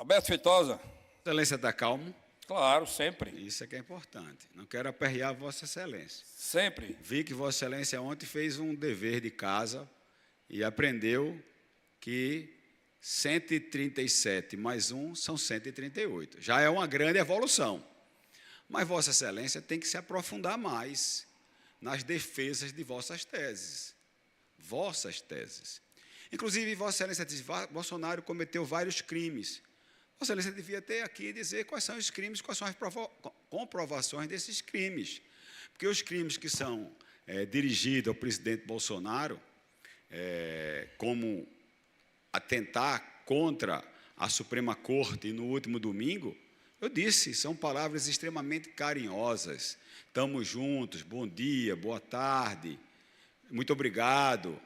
Roberto Feitosa. Excelência está calmo? Claro, sempre. Isso é que é importante. Não quero aperrear Vossa Excelência. Sempre. Vi que Vossa Excelência ontem fez um dever de casa e aprendeu que 137 mais 1 são 138. Já é uma grande evolução. Mas Vossa Excelência tem que se aprofundar mais nas defesas de vossas teses. Vossas teses. Inclusive, Vossa Excelência diz que Bolsonaro cometeu vários crimes. Vossa Excelência devia ter aqui dizer quais são os crimes, quais são as comprovações desses crimes. Porque os crimes que são dirigidos ao presidente Bolsonaro, como atentar contra a Suprema Corte no último domingo, eu disse, são palavras extremamente carinhosas. Estamos juntos, bom dia, boa tarde, muito obrigado.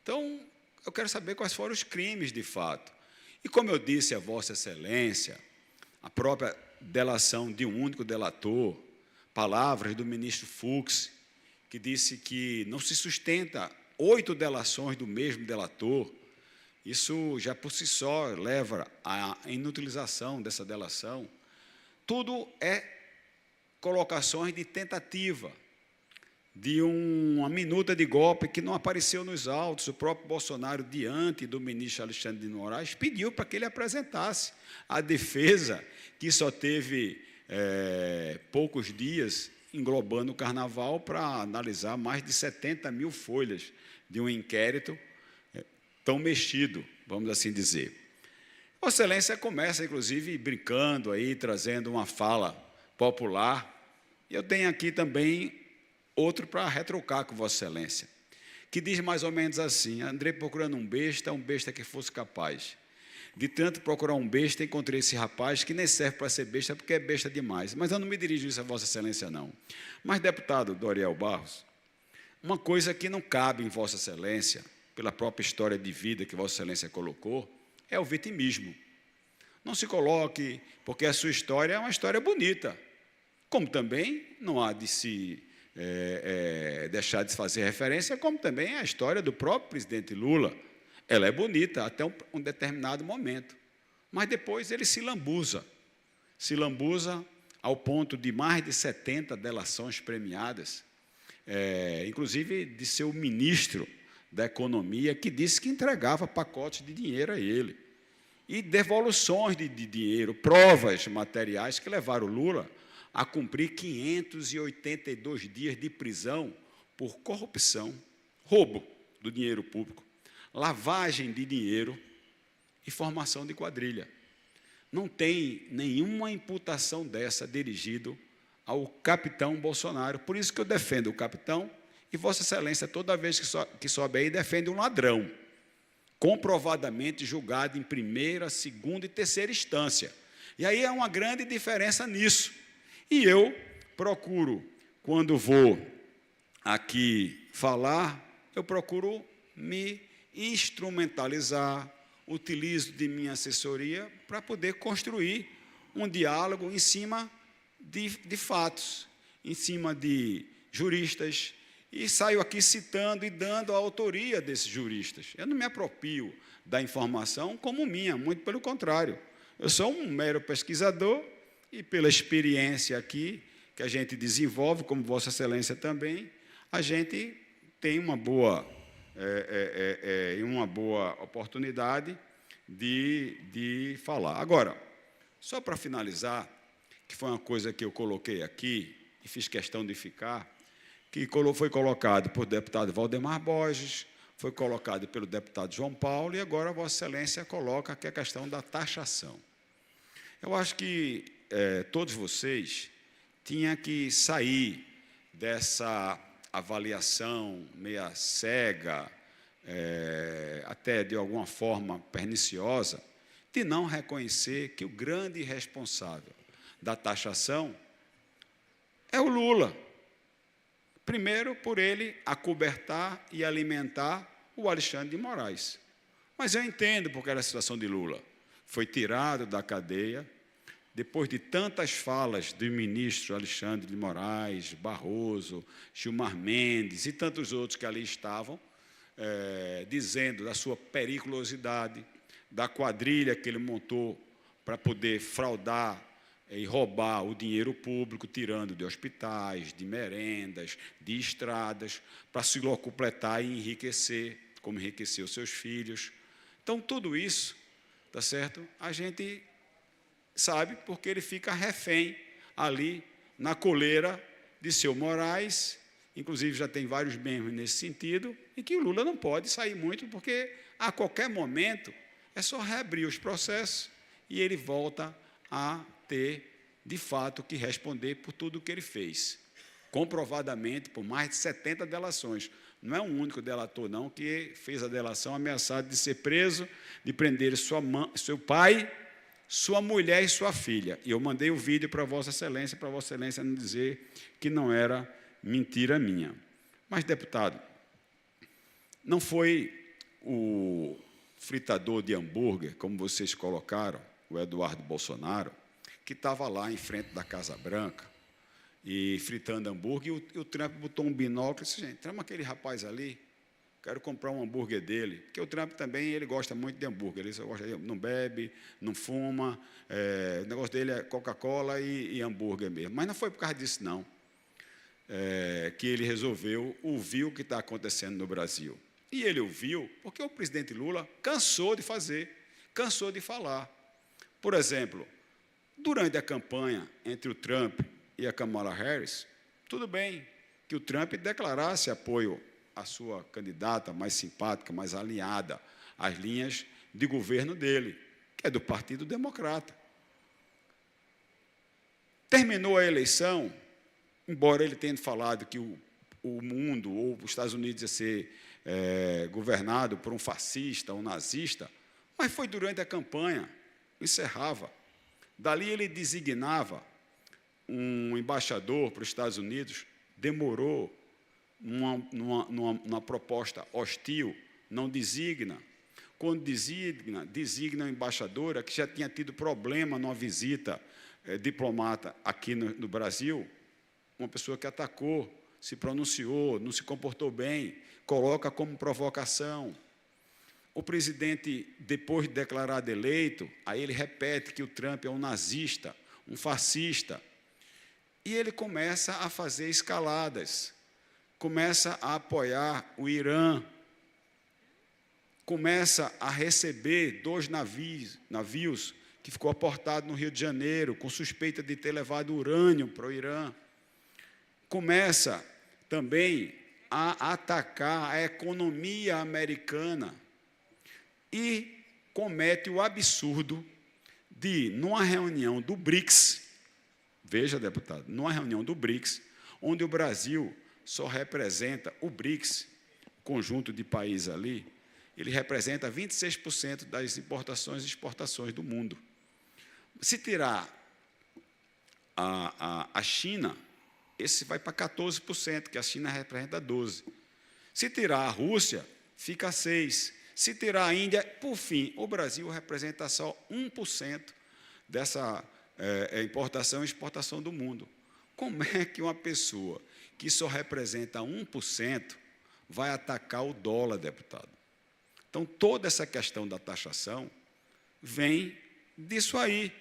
Então, eu quero saber quais foram os crimes de fato. E como eu disse a Vossa Excelência, a própria delação de um único delator, palavras do ministro Fux, que disse que não se sustenta 8 delações do mesmo delator, isso já por si só leva à inutilização dessa delação. Tudo é colocações de tentativa, de uma minuta de golpe que não apareceu nos autos. O próprio Bolsonaro, diante do ministro Alexandre de Moraes, pediu para que ele apresentasse a defesa, que só teve poucos dias, englobando o Carnaval, para analisar mais de 70 mil folhas de um inquérito tão mexido, vamos assim dizer. Vossa Excelência começa, inclusive, brincando aí, trazendo uma fala popular. E eu tenho aqui também outro para retrucar com Vossa Excelência, que diz mais ou menos assim: Andrei procurando um besta que fosse capaz. De tanto procurar um besta, encontrei esse rapaz que nem serve para ser besta, porque é besta demais. Mas eu não me dirijo isso a Vossa Excelência, não. Mas, deputado Doriel Barros, uma coisa que não cabe em Vossa Excelência, pela própria história de vida que Vossa Excelência colocou, é o vitimismo. Não se coloque, porque a sua história é uma história bonita, como também não há de se deixar de fazer referência, como também a história do próprio presidente Lula. Ela é bonita até um determinado momento, mas depois ele se lambuza ao ponto de mais de 70 delações premiadas, inclusive de seu ministro da Economia, que disse que entregava pacotes de dinheiro a ele, e devoluções de dinheiro, provas materiais que levaram Lula a cumprir 582 dias de prisão por corrupção, roubo do dinheiro público, lavagem de dinheiro e formação de quadrilha. Não tem nenhuma imputação dessa dirigida ao capitão Bolsonaro. Por isso que eu defendo o capitão, e Vossa Excelência, toda vez que sobe aí, defende um ladrão, comprovadamente julgado em primeira, segunda e terceira instância. E aí há uma grande diferença nisso. E eu procuro, quando vou aqui falar, eu procuro me instrumentalizar, utilizo de minha assessoria para poder construir um diálogo em cima de fatos, em cima de juristas, e saio aqui citando e dando a autoria desses juristas. Eu não me aproprio da informação como minha, muito pelo contrário. Eu sou um mero pesquisador e, pela experiência aqui que a gente desenvolve, como Vossa Excelência também, a gente tem uma boa oportunidade de falar. Agora, só para finalizar, que foi uma coisa que eu coloquei aqui e fiz questão de ficar, que foi colocado por deputado Valdemar Borges, foi colocado pelo deputado João Paulo, e agora Vossa Excelência coloca aqui a questão da taxação. Eu acho que todos vocês tinham que sair dessa avaliação meia cega, até de alguma forma perniciosa, de não reconhecer que o grande responsável da taxação é o Lula. Primeiro, por ele acobertar e alimentar o Alexandre de Moraes. Mas eu entendo porque era a situação de Lula. Foi tirado da cadeia, depois de tantas falas do ministro Alexandre de Moraes, Barroso, Gilmar Mendes e tantos outros que ali estavam, dizendo da sua periculosidade, da quadrilha que ele montou para poder fraudar e roubar o dinheiro público, tirando de hospitais, de merendas, de estradas, para se locupletar e enriquecer, como enriqueceu seus filhos. Então, tudo isso, tá certo? A gente sabe porque ele fica refém ali na coleira de seu Moraes, inclusive já tem vários memes nesse sentido, e que o Lula não pode sair muito, porque a qualquer momento é só reabrir os processos e ele volta a ter, de fato, que responder por tudo o que ele fez, comprovadamente por mais de 70 delações. Não é um único delator, não, que fez a delação ameaçado de ser preso, de prender seu pai, sua mulher e sua filha. E eu mandei o vídeo para Vossa Excelência não dizer que não era mentira minha. Mas, deputado, não foi o fritador de hambúrguer, como vocês colocaram, o Eduardo Bolsonaro, que estava lá em frente da Casa Branca, e fritando hambúrguer, e o Trump botou um binóculo e disse, gente, chama aquele rapaz ali, quero comprar um hambúrguer dele, porque o Trump também ele gosta muito de hambúrguer, ele só gosta de, não bebe, não fuma, o negócio dele é Coca-Cola e hambúrguer mesmo. Mas não foi por causa disso, não, que ele resolveu ouvir o que está acontecendo no Brasil. E ele ouviu porque o presidente Lula cansou de fazer, cansou de falar. Por exemplo, durante a campanha entre o Trump e a Kamala Harris, tudo bem que o Trump declarasse apoio à sua candidata mais simpática, mais alinhada às linhas de governo dele, que é do Partido Democrata. Terminou a eleição, embora ele tenha falado que o mundo, ou os Estados Unidos, ia ser governado por um fascista, um nazista, mas foi durante a campanha, encerrava. Dali ele designava um embaixador para os Estados Unidos, demorou numa proposta hostil, não designa. Quando designa uma embaixadora que já tinha tido problema numa visita diplomata aqui no Brasil, uma pessoa que atacou, se pronunciou, não se comportou bem, coloca como provocação. O presidente, depois de declarado eleito, aí ele repete que o Trump é um nazista, um fascista, e ele começa a fazer escaladas, começa a apoiar o Irã, começa a receber 2 navios que ficou aportado no Rio de Janeiro, com suspeita de ter levado urânio para o Irã, começa também a atacar a economia americana e comete o absurdo de, numa reunião do BRICS, veja, deputado, numa reunião do BRICS, onde o Brasil só representa o BRICS, conjunto de países ali, ele representa 26% das importações e exportações do mundo. Se tirar a China, esse vai para 14%, que a China representa 12%. Se tirar a Rússia, fica 6%. Se tirar a Índia, por fim, o Brasil representa só 1% dessa importação e exportação do mundo. Como é que uma pessoa que só representa 1% vai atacar o dólar, deputado? Então, toda essa questão da taxação vem disso aí.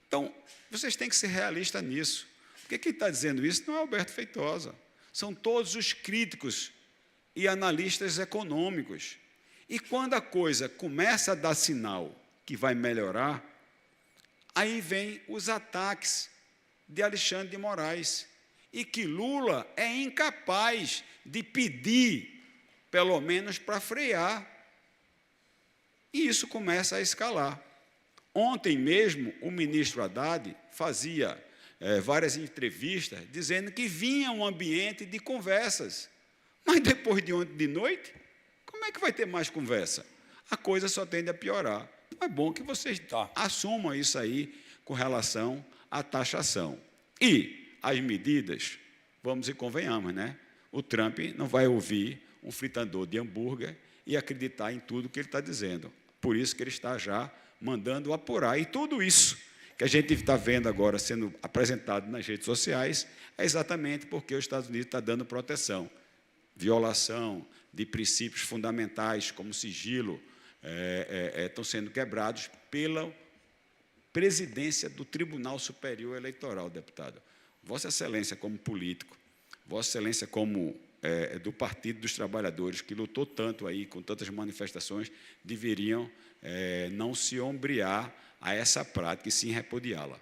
Então, vocês têm que ser realistas nisso. Porque quem está dizendo isso não é Alberto Feitosa, são todos os críticos e analistas econômicos. E quando a coisa começa a dar sinal que vai melhorar, aí vem os ataques de Alexandre de Moraes, e que Lula é incapaz de pedir, pelo menos para frear. E isso começa a escalar. Ontem mesmo, o ministro Haddad fazia várias entrevistas dizendo que vinha um ambiente de conversas. Mas depois de ontem de noite, como é que vai ter mais conversa? A coisa só tende a piorar. Então, é bom que vocês assumam isso aí com relação à taxação. E as medidas, vamos e convenhamos, né? O Trump não vai ouvir um fritador de hambúrguer e acreditar em tudo que ele está dizendo. Por isso que ele está já mandando apurar. E tudo isso que a gente está vendo agora sendo apresentado nas redes sociais é exatamente porque os Estados Unidos estão dando proteção. Violação de princípios fundamentais, como sigilo, estão sendo quebrados presidência do Tribunal Superior Eleitoral, deputado. Vossa Excelência, como político, Vossa Excelência, como do Partido dos Trabalhadores, que lutou tanto aí, com tantas manifestações, deveriam não se ombrear a essa prática e sim repudiá-la.